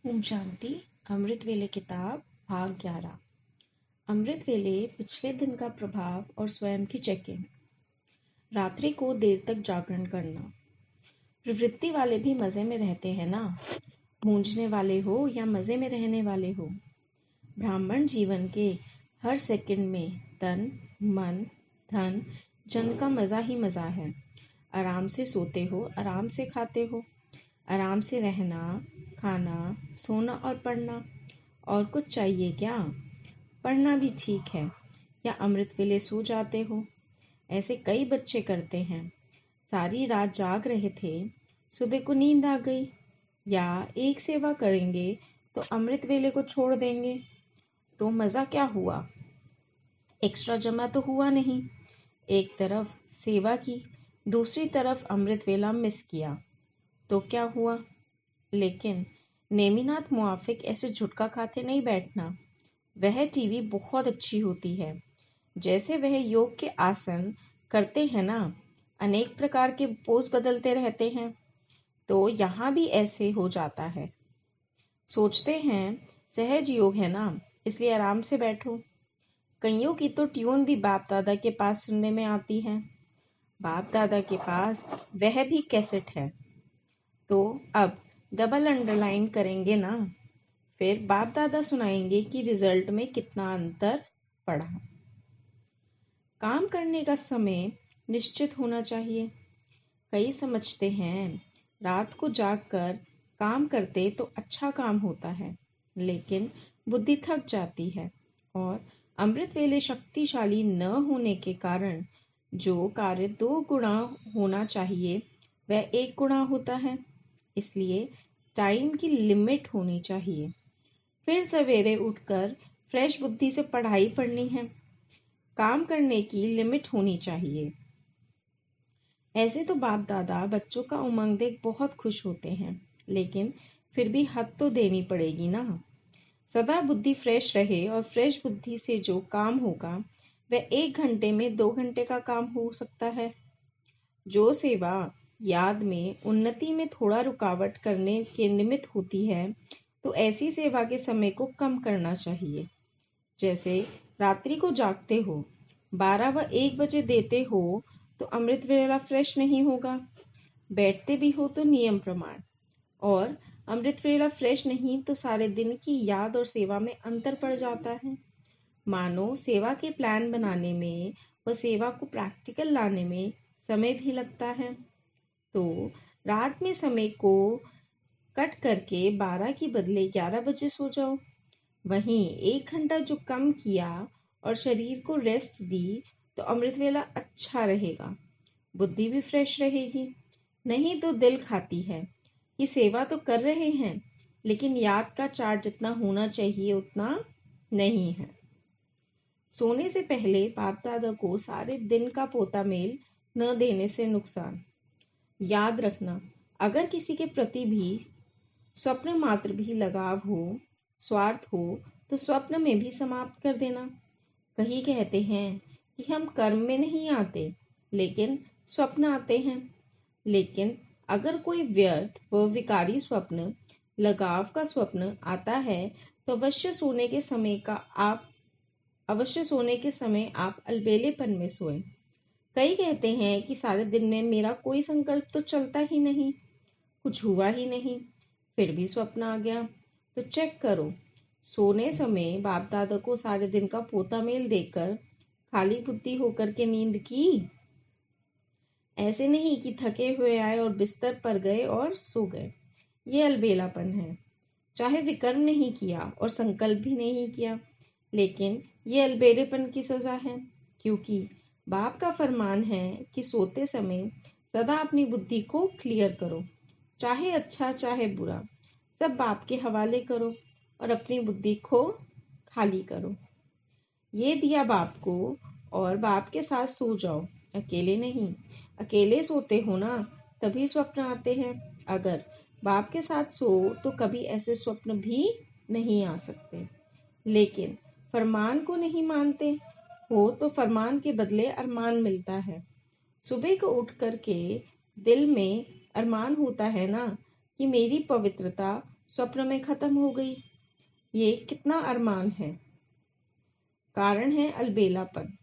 ओम शांति। अमृत वेले किताब भाग 11। अमृत वेले पिछले दिन का प्रभाव और स्वयं की चेकिंग। रात्रि को देर तक जागरण करना। प्रवृत्ति वाले भी मजे में रहते हैं ना, मूंझने वाले हो या मजे में रहने वाले हो। ब्राह्मण जीवन के हर सेकंड में तन मन धन जन का मजा ही मजा है। आराम से सोते हो, आराम से खाते हो, आराम से रहना खाना सोना और पढ़ना। और कुछ चाहिए क्या? पढ़ना भी ठीक है, या अमृत वेले सो जाते हो। ऐसे कई बच्चे करते हैं। सारी रात जाग रहे थे, सुबह को नींद आ गई। या एक सेवा करेंगे तो अमृत वेले को छोड़ देंगे, तो मज़ा क्या हुआ? एक्स्ट्रा जमा तो हुआ नहीं। एक तरफ सेवा की, दूसरी तरफ अमृत वेला मिस किया, तो क्या हुआ? लेकिन नेमिनाथ मुआफिक ऐसे झुटका खाते नहीं बैठना। वह टीवी बहुत अच्छी होती है। जैसे वह योग के आसन करते हैं ना, अनेक प्रकार के पोज बदलते रहते हैं, तो यहाँ भी ऐसे हो जाता है। सोचते हैं सहज योग है ना, इसलिए आराम से बैठो। कईयों की तो ट्यून भी बाप दादा के पास सुनने में आती है। बाप दादा के पास वह भी कैसेट है, तो अब डबल अंडरलाइन करेंगे ना। फिर बाप दादा सुनाएंगे कि रिजल्ट में कितना अंतर पड़ा। काम करने का समय निश्चित होना चाहिए। कई समझते हैं रात को जागकर काम करते तो अच्छा काम होता है, लेकिन बुद्धि थक जाती है और अमृत वेले शक्तिशाली न होने के कारण जो कार्य 2 गुणा होना चाहिए वह 1 गुणा होता है। इसलिए टाइम की लिमिट होनी चाहिए। फिर सवेरे उठकर फ्रेश बुद्धि से पढ़ाई पढ़नी है। काम करने की लिमिट होनी चाहिए। ऐसे तो बाप दादा बच्चों का उमंग देख बहुत खुश होते हैं, लेकिन फिर भी हद तो देनी पड़ेगी ना। सदा बुद्धि फ्रेश रहे और फ्रेश बुद्धि से जो काम होगा वह 1 घंटे में 2 घंटे का काम हो सकता है। जो सेवा याद में उन्नति में थोड़ा रुकावट करने के निमित्त होती है, तो ऐसी सेवा के समय को कम करना चाहिए। जैसे रात्रि को जागते हो, 12 व 1 बजे देते हो, तो अमृत वेला फ्रेश नहीं होगा। बैठते भी हो तो नियम प्रमाण, और अमृत वेला फ्रेश नहीं तो सारे दिन की याद और सेवा में अंतर पड़ जाता है। मानो सेवा के प्लान बनाने में व सेवा को प्रैक्टिकल लाने में समय भी लगता है। तो रात में समय को कट करके 12 की बदले 11 बजे सो जाओ। वहीं 1 घंटा जो कम किया और शरीर को रेस्ट दी, तो अमृत वेला अच्छा रहेगा, बुद्धि भी फ्रेश रहेगी। नहीं तो दिल खाती है कि सेवा तो कर रहे हैं, लेकिन याद का चार्ट जितना होना चाहिए उतना नहीं है। सोने से पहले बाप दादा को सारे दिन का पोता मेल न देने से नुकसान। याद रखना, अगर किसी के प्रति भी स्वप्न मात्र भी लगाव हो, स्वार्थ हो, तो स्वप्न में भी समाप्त कर देना। कहीं कहते हैं कि हम कर्म में नहीं आते, लेकिन स्वप्न आते हैं। लेकिन अगर कोई व्यर्थ व विकारी स्वप्न, लगाव का स्वप्न आता है, तो अवश्य सोने के समय आप अलबेलेपन में सोएं। कई कहते हैं कि सारे दिन में मेरा कोई संकल्प तो चलता ही नहीं, कुछ हुआ ही नहीं, फिर भी स्वप्न आ गया। तो चेक करो, सोने समय बाप दादा को सारे दिन का पोता मेल देकर खाली बुद्धि होकर के नींद की। ऐसे नहीं कि थके हुए आए और बिस्तर पर गए और सो गए। ये अलबेलापन है। चाहे विकर्म नहीं किया और संकल्प भी नहीं किया, लेकिन ये अलबेलेपन की सजा है, क्योंकि बाप का फरमान है कि सोते समय सदा अपनी बुद्धि को क्लियर करो, चाहे अच्छा चाहे बुरा, सब बाप के हवाले करो और अपनी बुद्धि को खाली करो। ये दिया बाप को और बाप के साथ सो जाओ, अकेले नहीं। अकेले सोते हो ना, तभी स्वप्न आते हैं। अगर बाप के साथ सो तो कभी ऐसे स्वप्न भी नहीं आ सकते। लेकिन फरमान को नहीं मानते हो तो फरमान के बदले अरमान मिलता है। सुबह को उठ करके दिल में अरमान होता है ना कि मेरी पवित्रता स्वप्न में खत्म हो गई। ये कितना अरमान है। कारण है अलबेलापन।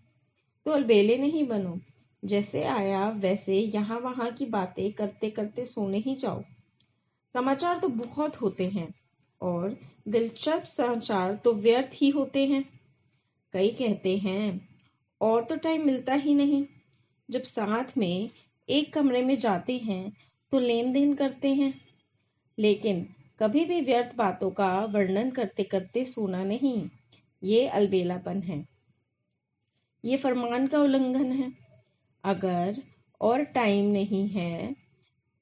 तो अलबेले नहीं बनो। जैसे आया वैसे यहाँ वहाँ की बातें करते करते सोने ही जाओ। समाचार तो बहुत होते हैं और दिलचस्प समाचार तो व्यर्थ ही होते हैं। कई कहते हैं और तो टाइम मिलता ही नहीं। जब साथ में एक कमरे में जाते हैं तो लेन देन करते हैं, लेकिन कभी भी व्यर्थ बातों का वर्णन करते करते सोना नहीं। ये अलबेलापन है। ये फरमान का उल्लंघन है। अगर और टाइम नहीं है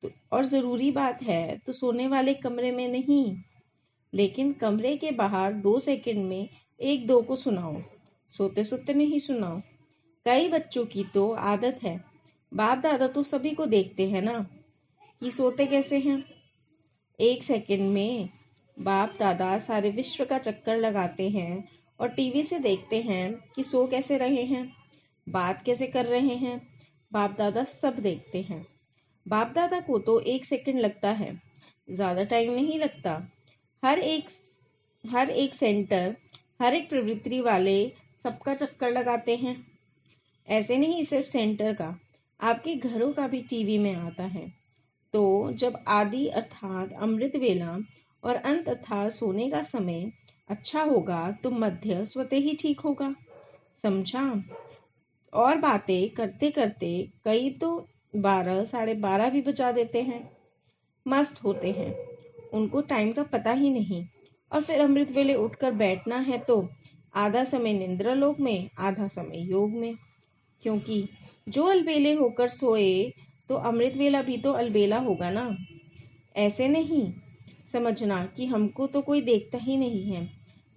तो और ज़रूरी बात है तो सोने वाले कमरे में नहीं, लेकिन कमरे के बाहर 2 सेकंड में एक दो को सुनाओ। सोते सोते नहीं सुनाओ। कई बच्चों की तो आदत है, बाप दादा तो सभी को देखते हैं ना कि सोते कैसे हैं। 1 सेकंड में बाप दादा सारे विश्व का चक्कर लगाते हैं और टीवी से देखते हैं कि सो कैसे रहे हैं, बात कैसे कर रहे हैं। बाप दादा सब देखते हैं। बाप दादा को तो 1 सेकंड लगता है, ज्यादा टाइम नहीं लगता। हर एक हर एक सेंटर, हर एक प्रवृत्ति वाले सबका चक्कर लगाते हैं। ऐसे नहीं सिर्फ सेंटर का, आपके घरों का भी टीवी में आता है। तो जब आदि अर्थात अमृत वेला और अंत अर्थात सोने का समय अच्छा होगा तो मध्य स्वतः ही ठीक होगा। समझा। और बातें करते करते कई तो 12 12:30 भी बजा देते हैं। मस्त होते हैं, उनको टाइम का पता ही नहीं। और फिर अमृत वेले उठकर बैठना है तो आधा समय निद्रा लोक में, आधा समय योग में। क्योंकि जो अलबेले होकर सोए तो अमृत वेला भी तो अलबेला होगा ना। ऐसे नहीं समझना कि हमको तो कोई देखता ही नहीं है,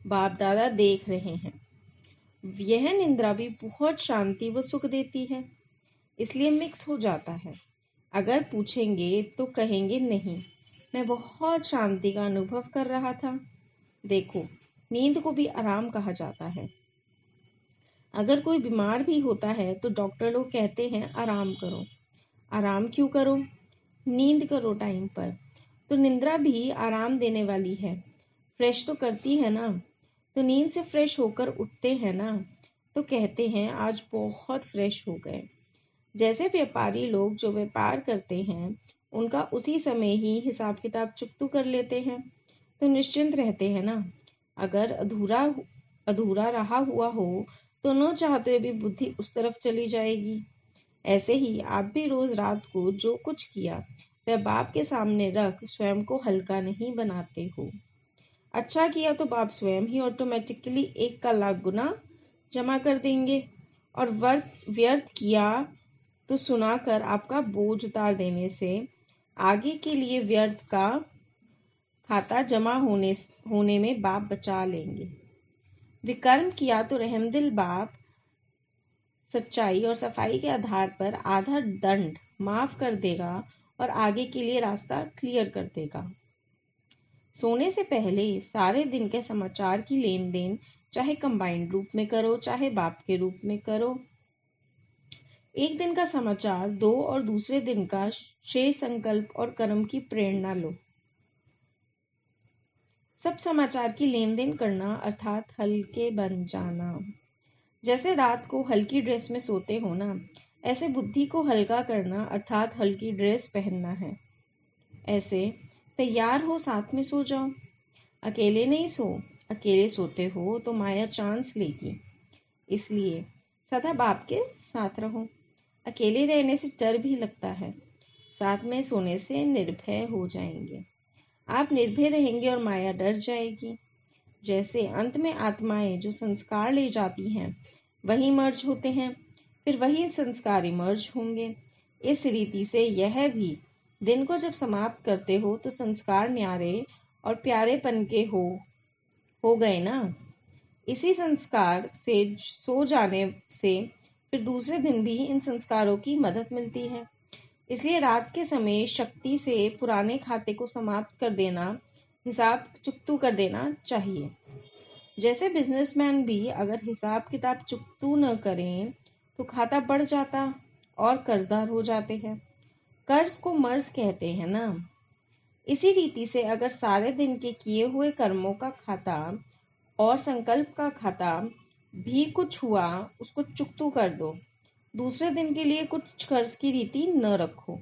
बाप दादा देख रहे हैं। यह निंद्रा भी बहुत शांति व सुख देती है, इसलिए मिक्स हो जाता है। अगर पूछेंगे तो कहेंगे नहीं, मैं बहुत शांति का अनुभव कर रहा था। देखो, नींद को भी आराम कहा जाता है। अगर कोई बीमार भी होता है तो डॉक्टर लोग कहते हैं आराम करो। आराम क्यों करो? नींद करो टाइम पर। तो निंद्रा भी आराम देने वाली है, फ्रेश तो करती है ना। तो नींद से फ्रेश होकर उठते हैं ना तो कहते हैं आज बहुत फ्रेश हो गए। जैसे व्यापारी लोग जो व्यापार करते हैं उनका उसी समय ही हिसाब किताब चुकतू कर लेते हैं तो निश्चिंत रहते हैं ना। अगर अधूरा अधूरा रहा हुआ हो तो न चाहते हुए भी बुद्धि उस तरफ चली जाएगी। ऐसे ही आप भी रोज रात को जो कुछ किया वह बाप के सामने रख स्वयं को हल्का नहीं बनाते हो। अच्छा किया तो बाप स्वयं ही ऑटोमेटिकली 1 का लाख गुना जमा कर देंगे, और व्यर्थ किया तो सुनाकर आपका बोझ उतार देने से आगे के लिए व्यर्थ का खाता जमा होने में बाप बचा लेंगे। विकर्म किया तो रहमदिल बाप सच्चाई और सफाई के आधार पर आधा दंड माफ कर देगा और आगे के लिए रास्ता क्लियर कर देगा। सोने से पहले सारे दिन के समाचार की लेन देन चाहे कंबाइंड रूप में करो चाहे बाप के रूप में करो। एक दिन का समाचार दो और दूसरे दिन का शेष संकल्प और कर्म की प्रेरणा लो। सब समाचार की लेन देन करना अर्थात हल्के बन जाना। जैसे रात को हल्की ड्रेस में सोते हो ना, ऐसे बुद्धि को हल्का करना अर्थात हल्की ड्रेस पहनना है। ऐसे तैयार हो साथ में सो जाओ। अकेले नहीं सो। अकेले सोते हो तो माया चांस लेगी, इसलिए सदा बाप के साथ रहो। अकेले रहने से डर भी लगता है, साथ में सोने से निर्भय हो जाएंगे। आप निर्भय रहेंगे और माया डर जाएगी। जैसे अंत में आत्माएं जो संस्कार ले जाती हैं वही मर्ज होते हैं, फिर वही संस्कार इमर्ज होंगे। इस रीति से यह भी दिन को जब समाप्त करते हो तो संस्कार न्यारे और प्यारेपन के हो गए ना। इसी संस्कार से सो जाने से फिर दूसरे दिन भी इन संस्कारों की मदद मिलती है। इसलिए रात के समय शक्ति से पुराने खाते को समाप्त कर देना, हिसाब चुकतू कर देना चाहिए। जैसे बिजनेसमैन भी अगर हिसाब किताब चुकतू न करें तो खाता बढ़ जाता और कर्जदार हो जाते हैं। कर्ज को मर्ज कहते हैं ना। इसी रीति से अगर सारे दिन के किए हुए कर्मों का खाता और संकल्प का खाता भी कुछ हुआ, उसको चुकतू कर दो। दूसरे दिन के लिए कुछ खर्च की रीति न रखो,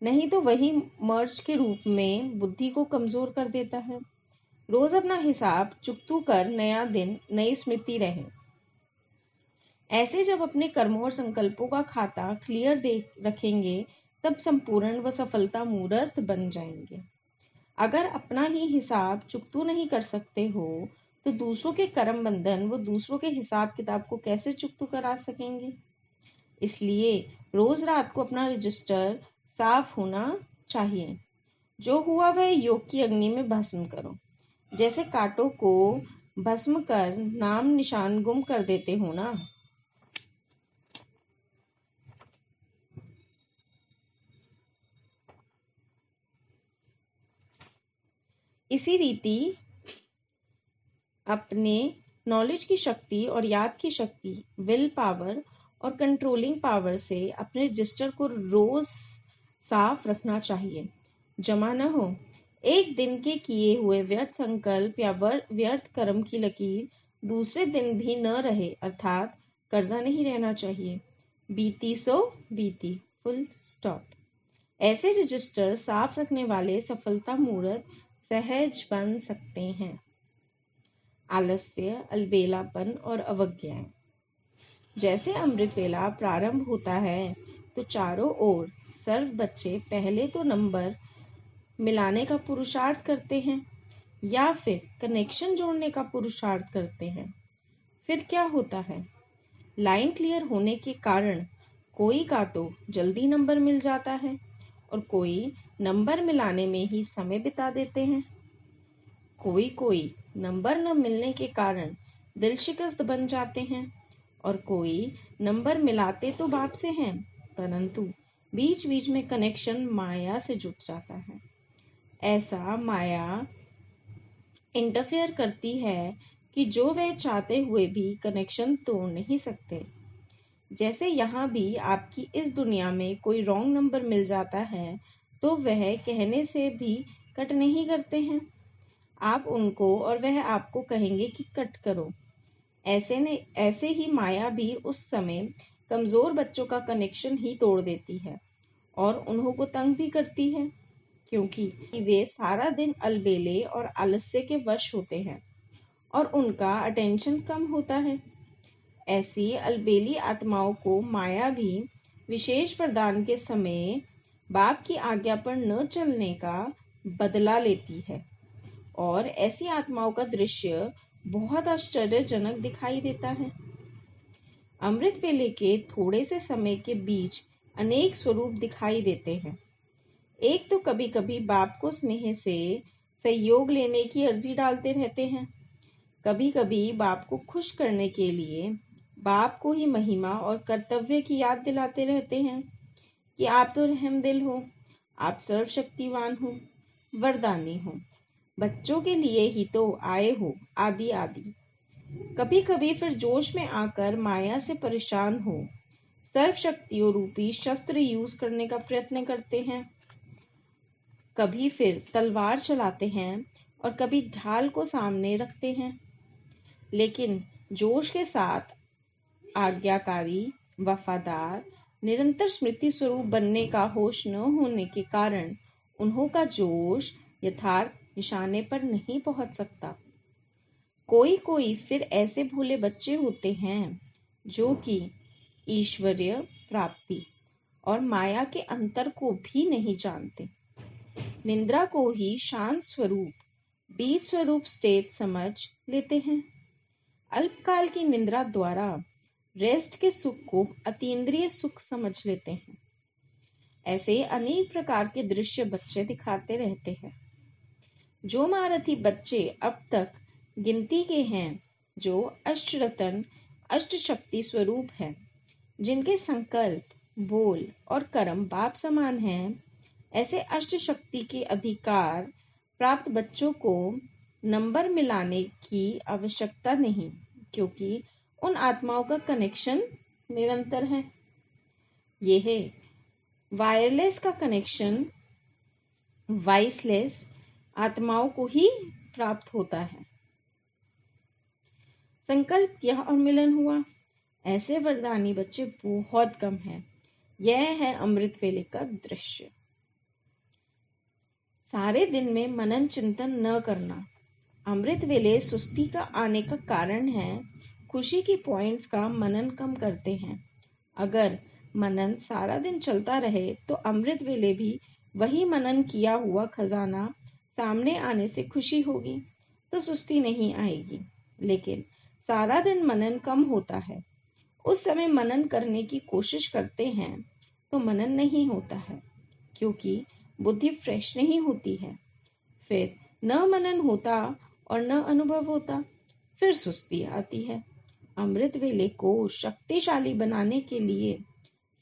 नहीं तो वही मर्ज के रूप में बुद्धि को कमजोर कर देता है। रोज अपना हिसाब चुकतू कर नया दिन नई स्मृति रहे। ऐसे जब अपने कर्मों और संकल्पों का खाता क्लियर देख रखेंगे, तब संपूर्ण व सफलता मूर्त बन जाएंगे। अगर अपना ही हिसाब चुकतू नहीं कर सकते हो, तो दूसरों के कर्म बंधन व दूसरों के हिसाब किताब को कैसे चुकतू करा सकेंगे। इसलिए रोज रात को अपना रजिस्टर साफ होना चाहिए। जो हुआ वह योग की अग्नि में भस्म करो। जैसे कांटों को भस्म कर नाम निशान गुम कर देते हो ना, इसी रीति अपने नॉलेज की शक्ति और याद की शक्ति, विल पावर और कंट्रोलिंग पावर से अपने रजिस्टर को रोज साफ रखना चाहिए, जमा न हो। एक दिन के किए हुए व्यर्थ संकल्प या व्यर्थ कर्म की लकीर दूसरे दिन भी न रहे, अर्थात कर्जा नहीं रहना चाहिए। बीती सो बीती, फुल स्टॉप। ऐसे रजिस्टर साफ रखने वाले सफलता मूर्त सहज बन सकते हैं। आलस्य, अलबेलापन और अवज्ञाएं। जैसे अमृत वेला प्रारंभ होता है, तो चारों ओर सर्व बच्चे पहले तो नंबर मिलाने का पुरुषार्थ करते हैं या फिर कनेक्शन जोड़ने का पुरुषार्थ करते हैं। फिर क्या होता है, लाइन क्लियर होने के कारण कोई का तो जल्दी नंबर मिल जाता है और कोई नंबर मिलाने में ही समय बिता देते हैं। कोई नंबर न मिलने के कारण दिल शिकस्त बन जाते हैं और कोई नंबर मिलाते तो बाप से हैं, परंतु बीच बीच में कनेक्शन माया से जुट जाता है। ऐसा माया इंटरफेयर करती है कि जो वह चाहते हुए भी कनेक्शन तोड़ नहीं सकते। जैसे यहाँ भी आपकी इस दुनिया में कोई रॉन्ग नंबर मिल जाता है, तो वह कहने से भी कट नहीं करते हैं। आप उनको और वह आपको कहेंगे कि कट करो। ऐसे ही माया भी उस समय कमजोर बच्चों का कनेक्शन ही तोड़ देती है और उन्हों को तंग भी करती है, क्योंकि वे सारा दिन अलबेले और आलस्य के वश होते हैं और उनका अटेंशन कम होता है। ऐसी अलबेली आत्माओं को माया भी विशेष प्रदान के समय बाप की आज्ञा पर न चलने का बदला लेती है और ऐसी आत्माओं का दृश्य बहुत आश्चर्यजनक दिखाई देता है। अमृत वेले के थोड़े से समय के बीच अनेक स्वरूप दिखाई देते हैं। एक तो कभी कभी बाप को स्नेह से सहयोग लेने की अर्जी डालते रहते हैं। कभी कभी बाप को खुश करने के लिए बाप को ही महिमा और कर्तव्य की याद दिलाते रहते हैं कि आप तो रहमदिल हो, आप सर्वशक्तिवान हो, वरदानी हो, बच्चों के लिए ही तो आए हो, आदि आदि। कभी कभी फिर जोश में आकर माया से परेशान हो सर्व शक्तियों रूपी शस्त्र यूज करने का प्रयत्न करते हैं। कभी फिर तलवार चलाते हैं और कभी ढाल को सामने रखते हैं। लेकिन जोश के साथ आज्ञाकारी, वफादार, निरंतर स्मृति स्वरूप बनने का होश न होने के कारण उन्हों का जोश यथार्थ निशाने पर नहीं पहुंच सकता। कोई फिर ऐसे भोले बच्चे होते हैं जो कि ईश्वरीय प्राप्ति और माया के अंतर को भी नहीं जानते। निंद्रा को ही शांत स्वरूप, बीज स्वरूप स्टेट समझ लेते हैं। अल्पकाल की निंद्रा द्वारा रेस्ट के सुख को अतीन्द्रिय सुख समझ लेते हैं। ऐसे अनेक प्रकार के दृश्य बच्चे दिखाते रहते हैं। जो महारथी बच्चे अब तक गिनती के हैं, जो अष्टरतन अष्ट शक्ति स्वरूप हैं, जिनके संकल्प, बोल और कर्म बाप समान हैं, ऐसे अष्ट शक्ति के अधिकार प्राप्त बच्चों को नंबर मिलाने की आवश्यकता नहीं, क्योंकि उन आत्माओं का कनेक्शन निरंतर है। यह वायरलेस का कनेक्शन वाइसलेस आत्माओं को ही प्राप्त होता है। संकल्प किया और मिलन हुआ। ऐसे वरदानी बच्चे बहुत कम हैं। यह है अमृत वेले का दृश्य। सारे दिन में मनन चिंतन न करना। अमृत वेले सुस्ती का आने का कारण है। खुशी की पॉइंट्स का मनन कम करते हैं। अगर मनन सारा दिन चलता रहे तो अमृत वेले भी वही मनन किया हुआ खजाना सामने आने से खुशी होगी, तो सुस्ती नहीं आएगी। लेकिन सारा दिन मनन कम होता है, उस समय मनन करने की कोशिश करते हैं तो मनन नहीं होता है, क्योंकि बुद्धि फ्रेश नहीं होती है। फिर न मनन होता और न अनुभव होता, फिर सुस्ती आती है। अमृत वेले को शक्तिशाली बनाने के लिए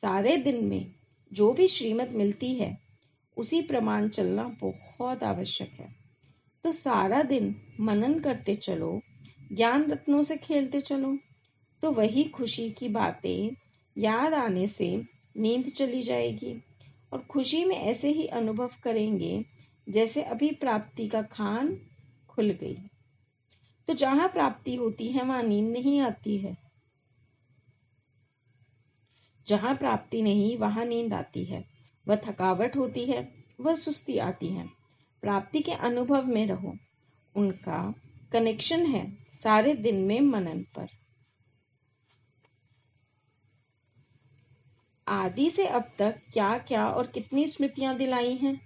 सारे दिन में जो भी श्रीमत मिलती है उसी प्रमाण चलना बहुत आवश्यक है। तो सारा दिन मनन करते चलो, ज्ञान रत्नों से खेलते चलो, तो वही खुशी की बातें याद आने से नींद चली जाएगी और खुशी में ऐसे ही अनुभव करेंगे जैसे अभी प्राप्ति का खान खुल गई। तो जहां प्राप्ति होती है वहां नींद नहीं आती है, जहां प्राप्ति नहीं वहां नींद आती है। वह थकावट होती है, वह सुस्ती आती है। प्राप्ति के अनुभव में रहो, उनका कनेक्शन है सारे दिन में मनन पर। आदि से अब तक क्या क्या और कितनी स्मृतियां दिलाई हैं?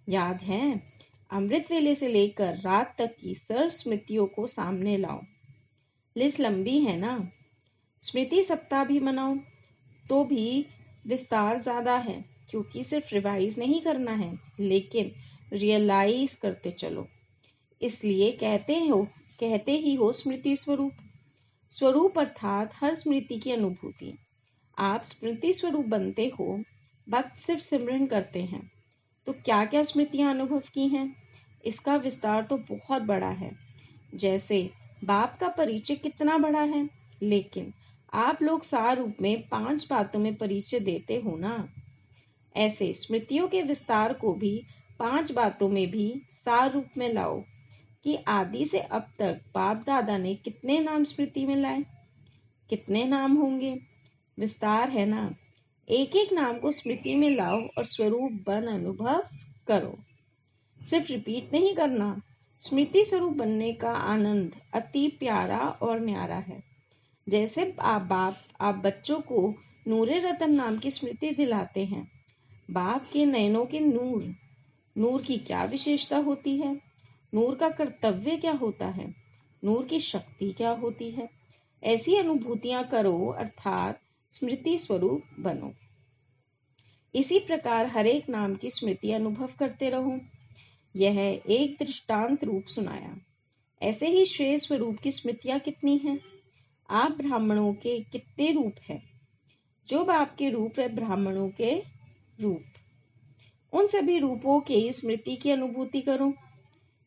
याद है? अमृत वेले से लेकर रात तक की सर्व स्मृतियों को सामने लाओ। लिस्ट लंबी है ना? स्मृति सप्ताह भी मनाओ तो भी विस्तार ज्यादा है, क्योंकि सिर्फ रिवाइज नहीं करना है लेकिन रियलाइज करते चलो। इसलिए कहते ही हो स्मृति स्वरूप। स्वरूप अर्थात हर स्मृति की अनुभूति। आप स्मृति स्वरूप बनते हो। भक्त सिर्फ सिमरन करते हैं तो क्या क्या स्मृतियां अनुभव की हैं, इसका विस्तार तो बहुत बड़ा है। जैसे बाप का परिचय कितना बड़ा है, लेकिन आप लोग सार रूप में 5 बातों में परिचय देते हो ना। ऐसे स्मृतियों के विस्तार को भी 5 बातों में भी सार रूप में लाओ कि आदि से अब तक बाप दादा ने कितने नाम स्मृति में लाए, कितने नाम होंगे। विस्तार है ना। एक एक नाम को स्मृति में लाओ और स्वरूप बन अनुभव करो। सिर्फ रिपीट नहीं करना। स्मृति स्वरूप बनने का आनंद अति प्यारा और न्यारा है। जैसे आप बच्चों को नूरे रतन नाम की स्मृति दिलाते हैं। बाप के नयनों के नूर की क्या विशेषता होती है, नूर का कर्तव्य क्या होता है, नूर की शक्ति क्या होती है, ऐसी अनुभूतियां करो अर्थात स्मृति स्वरूप बनो। इसी प्रकार हर एक नाम की स्मृति अनुभव करते रहो। यह एक दृष्टांत रूप सुनाया। ऐसे ही श्रेय स्वरूप की स्मृतियां कितनी हैं? आप ब्राह्मणों के कितने रूप हैं? जो बाप के रूप है ब्राह्मणों के रूप, उन सभी रूपों के स्मृति की अनुभूति करो।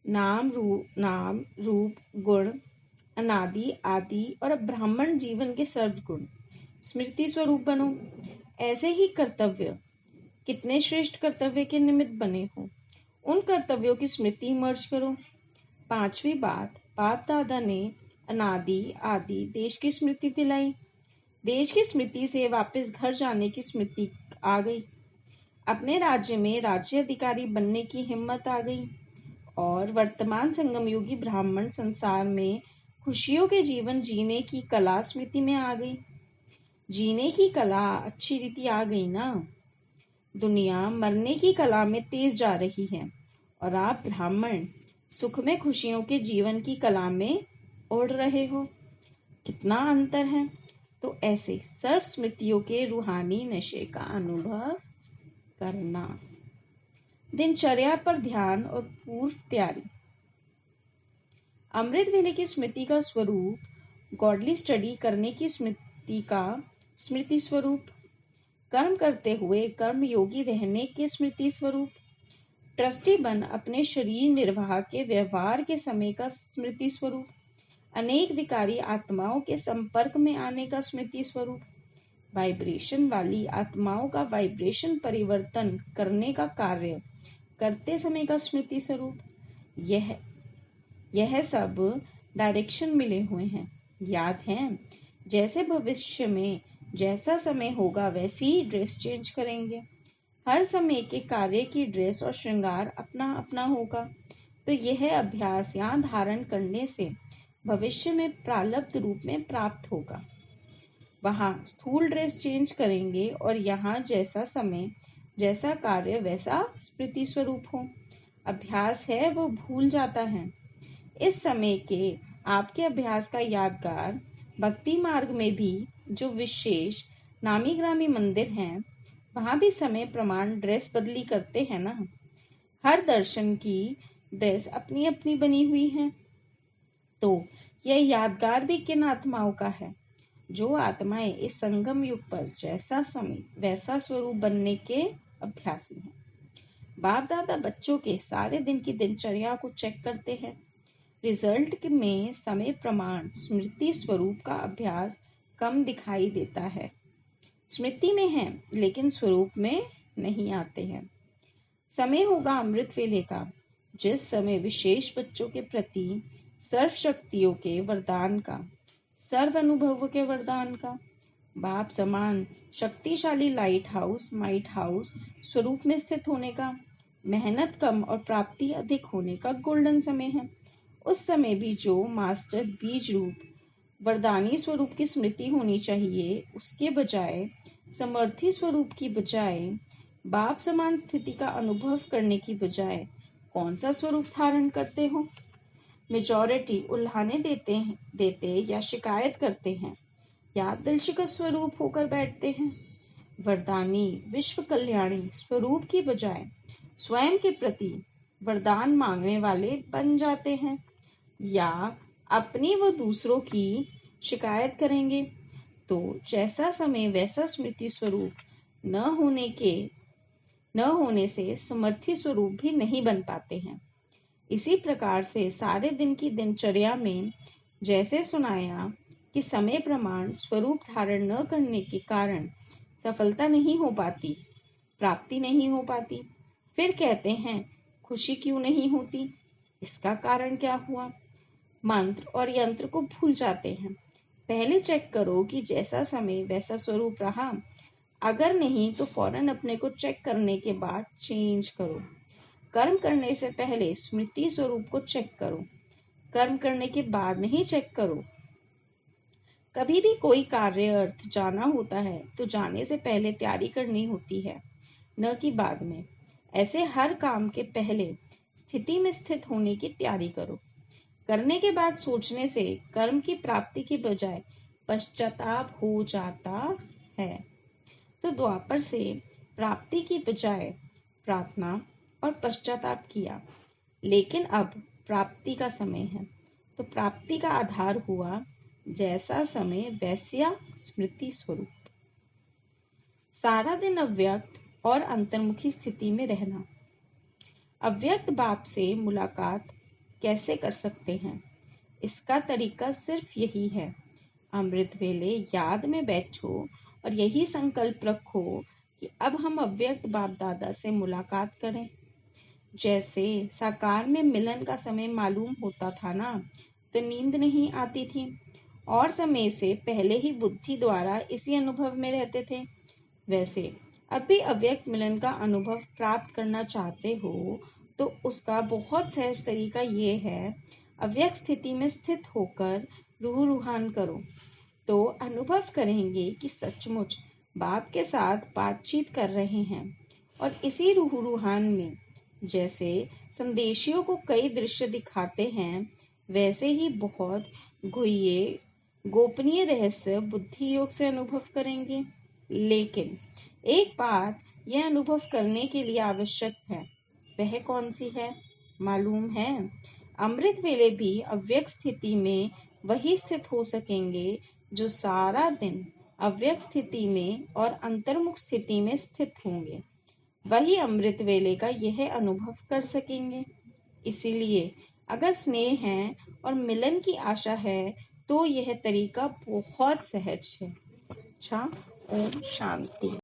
नाम रूप गुण अनादि आदि और ब्राह्मण जीवन के सर्वगुण स्मृति स्वरूप बनो। ऐसे ही कर्तव्य, कितने श्रेष्ठ कर्तव्य के निमित्त बने हो, उन कर्तव्यों की स्मृति मर्ज करो। 5वीं बात, बाप दादा ने अनादि आदि देश की स्मृति दिलाई। देश की स्मृति से वापस घर जाने की स्मृति आ गई। अपने राज्य में राज्य अधिकारी बनने की हिम्मत आ गई और वर्तमान संगम युगी ब्राह्मण संसार में खुशियों के जीवन जीने की कला स्मृति में आ गई। जीने की कला अच्छी रीति आ गई ना। दुनिया मरने की कला में तेज जा रही है और आप ब्राह्मण सुख में खुशियों के जीवन की कला में उड़ रहे हो। कितना अंतर है। तो ऐसे सर्व स्मृतियों के रूहानी नशे का अनुभव करना। दिनचर्या पर ध्यान और पूर्व तैयारी। अमृत वेले की स्मृति का स्वरूप, गॉडली स्टडी करने की स्मृति का स्मृति स्वरूप, कर्म करते हुए कर्म योगी रहने के स्मृति स्वरूप, ट्रस्टी बन अपने शरीर निर्वाह के व्यवहार के समय का स्मृति स्वरूप, अनेक विकारी आत्माओं के संपर्क में आने का स्मृति स्वरूप, वाइब्रेशन वाली आत्माओं का वाइब्रेशन परिवर्तन करने का कार्य करते समय का स्मृति स्वरूप, यह सब डायरेक्शन मिले हुए हैं। याद है, जैसे भविष्य में जैसा समय होगा वैसी ही ड्रेस चेंज करेंगे। हर समय के कार्य की ड्रेस और श्रृंगार अपना अपना होगा। तो यह अभ्यास यहाँ धारण करने से भविष्य में प्रारब्ध रूप में प्राप्त होगा। वहाँ स्थूल ड्रेस चेंज करेंगे और यहाँ जैसा समय जैसा कार्य वैसा स्मृति स्वरूप हो। अभ्यास है वो भूल जाता है। इस समय के आपके अभ्यास का यादगार भक्ति मार्ग में भी जो विशेष नामी ग्रामी मंदिर हैं, वहां भी समय प्रमाण ड्रेस बदली करते हैं ना। हर दर्शन की ड्रेस अपनी अपनी बनी हुई है। तो यह यादगार भी किन आत्माओं का है? जो आत्माएं इस संगम युग पर जैसा समय वैसा स्वरूप बनने के अभ्यासी हैं। बाप दादा बच्चों के सारे दिन की दिनचर्या को चेक करते हैं। रिजल्ट में समय प्रमाण स्मृति स्वरूप का अभ्यास कम दिखाई देता है। स्मृति में है लेकिन स्वरूप में नहीं आते हैं। समय होगा अमृत वेले का, जिस समय विशेष बच्चों के प्रति सर्व शक्तियों के वरदान का, सर्व अनुभव के वरदान का, बाप समान शक्तिशाली लाइट हाउस माइट हाउस स्वरूप में स्थित होने का, मेहनत कम और प्राप्ति अधिक होने का गोल्डन समय है। उस समय भी जो मास्टर बीज रूप वरदानी स्वरूप की स्मृति होनी चाहिए, उसके बजाय समर्थी स्वरूप की बजाय बाप समान स्थिति का अनुभव करने की बजाय कौन सा स्वरूप धारण करते हो? मेजॉरिटी उल्हाने देते या शिकायत करते हैं या दिलशी का स्वरूप होकर बैठते हैं। वरदानी विश्व कल्याणी स्वरूप की बजाय स्वयं के प्रति वरदान मांगने वाले बन जाते हैं या अपनी व दूसरों की शिकायत करेंगे। तो जैसा समय वैसा स्मृति स्वरूप न होने से समर्थी स्वरूप भी नहीं बन पाते हैं। इसी प्रकार से सारे दिन की दिनचर्या में जैसे सुनाया कि समय प्रमाण स्वरूप धारण न करने के कारण सफलता नहीं हो पाती, प्राप्ति नहीं हो पाती। फिर कहते हैं खुशी क्यों नहीं होती? इसका कारण क्या हुआ? मंत्र और यंत्र को भूल जाते हैं। पहले चेक करो कि जैसा समय वैसा स्वरूप रहा। अगर नहीं तो फौरन अपने को चेक करने के बाद चेंज करो। कर्म करने से पहले स्मृति स्वरूप को चेक करो, कर्म करने के बाद नहीं चेक करो। कभी भी कोई कार्य अर्थ जाना होता है तो जाने से पहले तैयारी करनी होती है, न कि बाद में। ऐसे हर काम के पहले स्थिति में स्थित होने की तैयारी करो। करने के बाद सोचने से कर्म की प्राप्ति की बजाय पश्चाताप हो जाता है। तो द्वापर से प्राप्ति की बजाय प्रार्थना और पश्चाताप किया, लेकिन अब प्राप्ति का समय है। तो प्राप्ति का आधार हुआ जैसा समय वैसा स्मृति स्वरूप। सारा दिन अव्यक्त और अंतर्मुखी स्थिति में रहना। अव्यक्त बाप से मुलाकात कैसे कर सकते हैं? इसका तरीका सिर्फ यही है, अमृत वेले याद में बैठो और यही संकल्प रखो कि अब हम अव्यक्त बाप दादा से मुलाकात करें। जैसे साकार में मिलन का समय मालूम होता था ना, तो नींद नहीं आती थी और समय से पहले ही बुद्धि द्वारा इसी अनुभव में रहते थे। वैसे अब भी अव्यक्त मिलन का अनुभव प्राप्त करना चाहते हो तो उसका बहुत सहज तरीका ये है, अव्यक्त स्थिति में स्थित होकर रूह रूहान करो। तो अनुभव करेंगे कि सचमुच बाप के साथ बातचीत कर रहे हैं। और इसी रूह रूहान में जैसे संदेशियों को कई दृश्य दिखाते हैं, वैसे ही बहुत गुह्य गोपनीय रहस्य बुद्धि योग से अनुभव करेंगे। लेकिन एक बात यह अनुभव करने के लिए आवश्यक है, वह कौन सी है मालूम है? अमृत वेले भी अव्यक्त स्थिति में वही स्थित हो सकेंगे जो सारा दिन अव्यक्त स्थिति में और अंतर्मुख स्थिति में स्थित होंगे। वही अमृत वेले का यह अनुभव कर सकेंगे। इसीलिए अगर स्नेह है और मिलन की आशा है तो यह तरीका बहुत सहज है। अच्छा, ओम शांति।